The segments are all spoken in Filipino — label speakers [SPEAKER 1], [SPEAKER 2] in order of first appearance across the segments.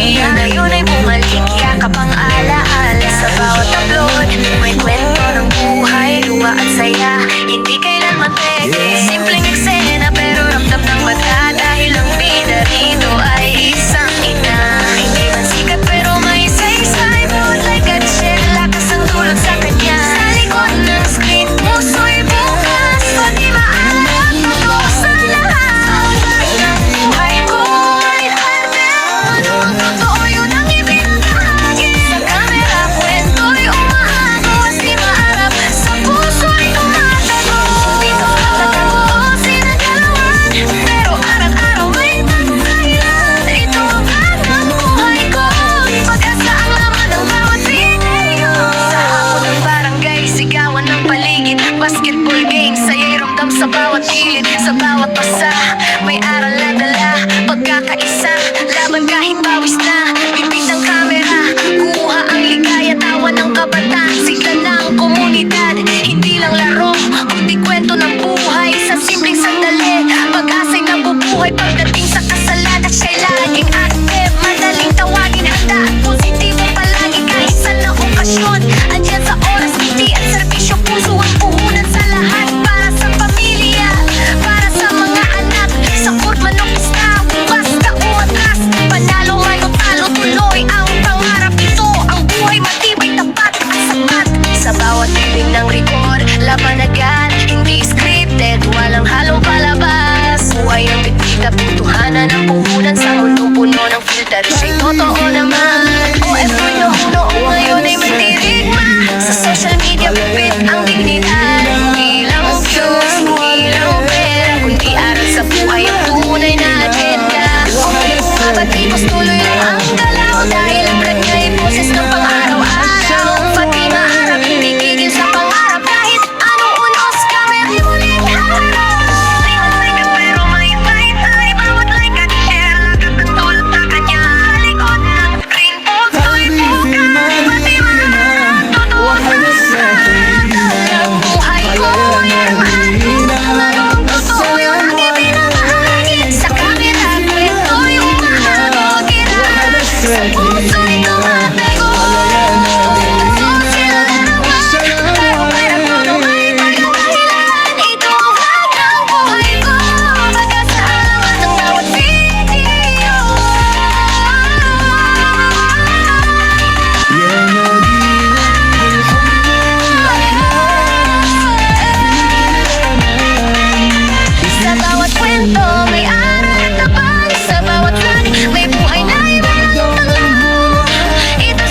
[SPEAKER 1] Yan na yun ay bumalik, yakap ang alaala. Sa bawat upload, may kwento ng buhay, luha at saya, hindi kailanman pwede. Simpleng eksena pero ramdam ng mata, dahil ang bida rito ay isang ina. Hindi man sikat pero may saysay, bawat like at share, lakas ang tulog sa kanya. Sa likod ng screen, puso'y bukas, pag di maalam, totoo sa lahat. Ang buhay ko ay hardel, totoo yun ang ibinahagi. Sa camera, kwento'y umaagos, di maarap, sa puso'y tumatago. Dito nagkakoosin ang galawan, pero araw-araw may bagong dahilan. Ito ang ng buhay ko, pag-asa ang laman ng bawat video. Sa hapon ng barangay, sigawan ng paligid, basketball game, saya'y ramdam sa bawat gilid. Sa bawat pasa, may aral na dala, pagkakaisa, laban kahit pawis na. Bibig ng kamera, kumuha ang ligaya, tawa ng kabataan, sigla ng komunidad. Hindi lang laro, kundi kwento ng buhay, sa simpleng sandali, pag-asa'y nabubuhay. Pagdating sa kasalan at siya'y laging active, madaling tawagin, handa at positibo palagi. Kahit saan na okasyon, andyan sa oras, hindi at serbisyo, puso at puhunan sa lahat. Para sa pamilya, para sa mga anak, sa court man o pista, basta umatras. Panalo man o talo, tuloy ang pangarap. Ito ang buhay, matibay, tapat at sapat. Sa bawat tiling ng record, laban agad, hindi scripted, walang halong palabas. Buhay ang bitbita, putuhanan ng puhunan, sa mundong puno ng filter, siya'y totoo naman. OFW noong ngayon ay mandirigma, sa social media bibit ang dignidad. Hindi lang views, hindi lang pera, kundi aral sa buhay ang tunay na agenda. Batikos tuloy lang ang galaw, dahil ang brand niya'y boses ng pang-araw-araw. Pag di maarap, hindi gigil sa pangarap, kahit anong unos kami muling harap. Di man sikat pero may taytay, bawat like at share, lakas ang tulog sa kanya. Sa likod ng screen, puso'y bukas, pag di maarap, totoo sa lahat. Ang buhay ko ay mahal, totoo yun ang ibinahagi. Sa camera, kwento'y umahabog, ira sa puso'y tumatago. Totoo sila naman, pero ano may bagong dahilan. Ito ang vlog ng buhay ko, pag-asa ang laman ng bawat video. Sa bawat kwento, may aral at tapang. Sa bawat vlog, may buhay na iba ng tanglaw. Ito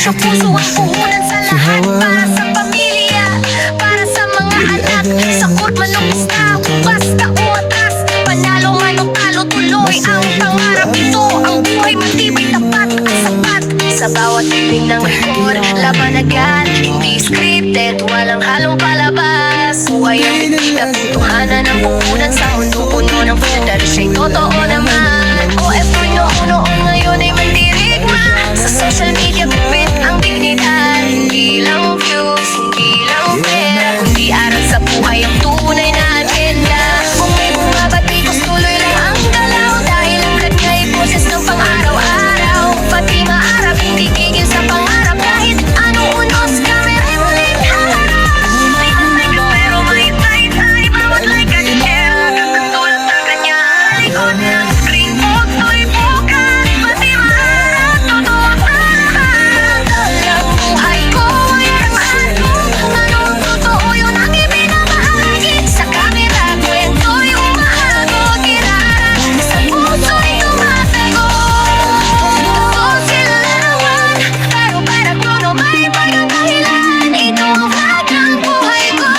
[SPEAKER 1] Presyo puso ang puhunan sa lahat. Para sa pamilya, para sa mga anak. Sakot man o pista, basta o atras. Panalo man o talo, tuloy ang pangarap. Ito ang buhay, matibay, tapat at sapat. Sa bawat tiling ng record, laban agad. Hindi scripted, walang halong palabas. Buhay ang bigla, tutuhanan ng puhunan. Sa mundo puno ng filter, siya'y totoo naman. OFW noon ngayon ay mandirigma. Sa social media, bibit ang dignidad. Hindi lang views, hindi lang pera, kundi aral sa buhay ang tunay na agenda. Kung may bumabatikos, tuloy lang ang galaw. Dahil ang kanya'y boses ng pang-araw-araw. Pati maarap, hindi gigil sa pangarap. Kahit anong unos, kamera'y muling harap. May unay ka pero may tay-tay. Bawat like at share, katulad ng kanya. Likod ng screen, photo'y bukas. Pati maarap, totoo sa lahat. Ang buhay ko ay aramaan ko. Anong totoo yun ang ibinabahagi. Sa camera, kwento'y umahabot. Kinaharap, sa puso'y tumatago. Totoo sila naman, pero para kuno may pagkakahilan. Ito ang vlog ng buhay ko,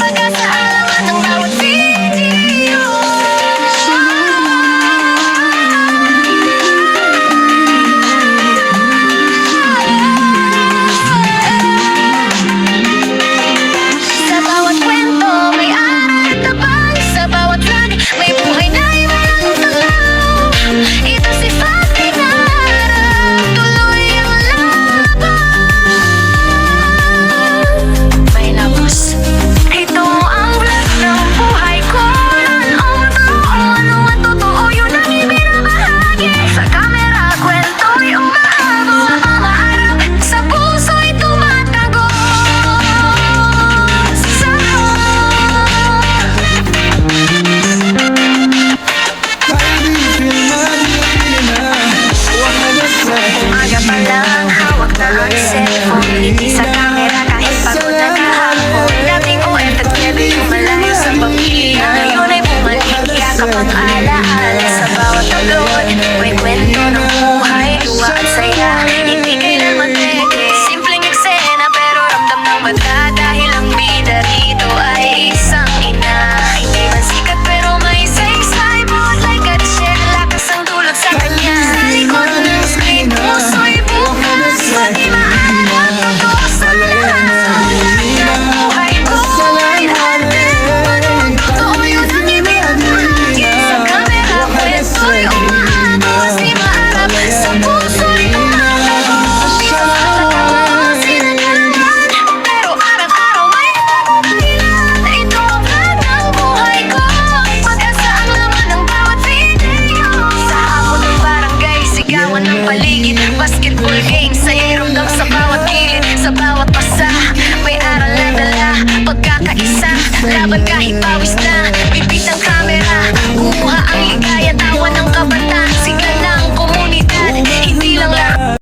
[SPEAKER 1] pagkasa alaman ng bawat video. Sa bawat kwento may aral at tabang. Sa bawat vlog may buhay na walang tulaw. Ito si Fatima, tuloy ang laban. May labos. Ito ang vlog ng buhay ko. Ano ang totoo, yun ang ibinabahagi. Sa camera, kwento'y umahabot. Ang maharap, sa puso'y tumatago. Umaga pa lang, hawak na ang cellphone. Hindi sa camera kahit pagod na kahapon. Dating OFW, malayo sa pamilya. Ngayon ay bumalik, yakap ang alaala. Sa bawat upload, may kwento ng buhay, luha at saya. Hindi kailanman peke, simpleng eksena, pero ramdam ng mata. Dahil ang bida rito ay isang ina. Hindi man sikat pero may saysay. Bawat like at share, lakas ang dulot sa kanya. Sa likod ng screen, puso'y bukas. Pati maharap, totoo sa lahat. Ang buhay ko ay arte. Anong totoo, yun ang ibinabahagi. Sa camera, kwento'y umahabot. Di maharap, sa puso'y tumatago. Dito matatawa sila naman, pero araw-araw may pagkakahilan. Ito ang vlog ng buhay ko, pag-asa ang laman ng bawat video. Sa hapon ng barangay, sigawan ng paligid. Basketball game, saya'y ramdam sa bawat gilid. Sa bawat pasa, may aral na dala. Pagkakaisa, laban kahit pawis na. Bibit ng camera, kumuha ang ligaya. Tawa ng kaban